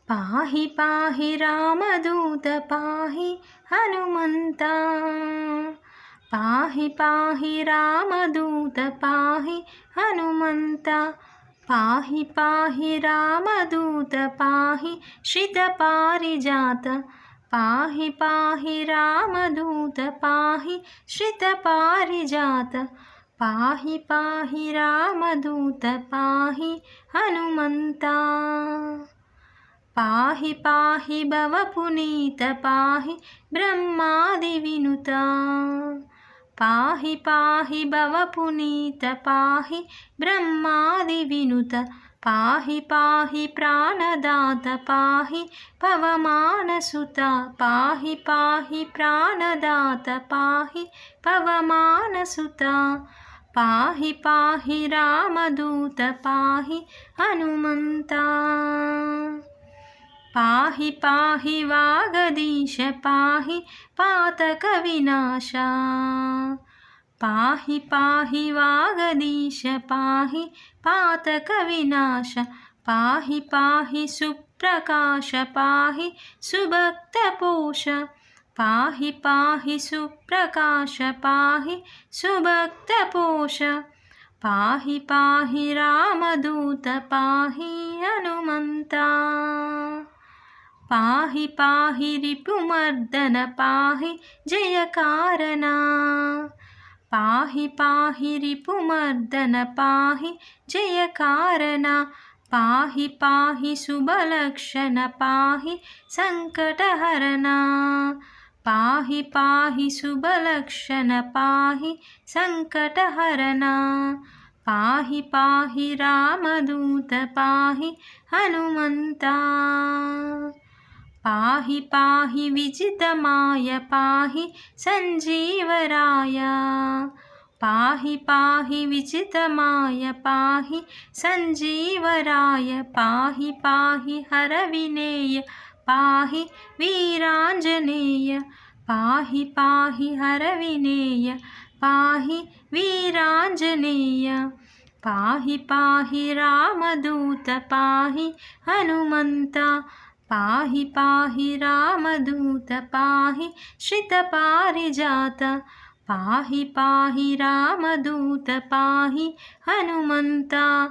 पाहि पाहि रामदूत पाहि हनुमन्ता। पाहि पाहि रामदूत पाहि हनुमन्ता। पाहि पाहि रामदूत पाहि श्रितपारिजात। पाहि पाहि रामदूत पाहि श्रितपारिजात। पाहि पाहि रामदूत पाहि हनुमन्ता। पाहि पाहि भवपुनीत पाहि ब्रह्मादिविनुता। पाहि पाहि भवपुनीत पाहि ब्रह्मादिविनुत। पाहि पाहि प्राणदात पाहि पवमानसुता। पाहि पाहि प्राणदात पाहि पवमानसुता। पाहि पाहि रामदूत पाहि हनुमन्ता। पाहि पाहि वागदीश पाहि पातकविनाशा। पाहि पाहि वागदीश पाहि पातकविनाश। पाहि पाहि सुप्रकाश पाहि सुभक्तपोष। पाहि पाहि सुप्रकाश पाहि सुभक्तपोष। पाहि पाहि रामदूत पाहि हनुमन्ता। पाहि पाहि रिपुमर्दन पाहि जयकारणा। पाहि पाहि रिपुमर्दन पाहि जयकारणा। पाहि पाहि शुभलक्षण पाहि सङ्कटहरणा। पाहि पाहि शुभलक्षण पाहि सङ्कटहरणा। पाहि पाहि रामदूत पाहि हनुमन्ता। पाहि पाहि विजितमाय पाहि सञ्जीवराय। पाहि पाहि विजितमाय पाहि सञ्जीवराय। पाहि पाहि हरविनेय पाहि वीराञ्जनेय। पाहि पाहि हरविनेय पाहि वीराञ्जनेय। पाहि पाहि रामदूत पाहि हनुमन्ता। पाहि पाहि रामदूत पाहि श्रितपारिजात। पाहि पाहि रामदूत पाहि हनुमन्ता।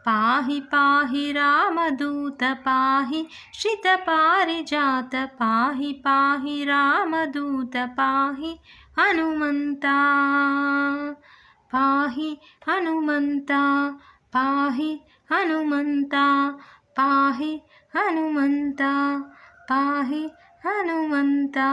पाहि पाहि रामदूत पाहि श्रितपारिजात। पाहि पाहि रामदूत पाहि हनुमन्ता। पाहि हनुमन्ता। पाहि हनुमन्ता। पाहि हनुमन्ता। पाहि हनुमन्ता।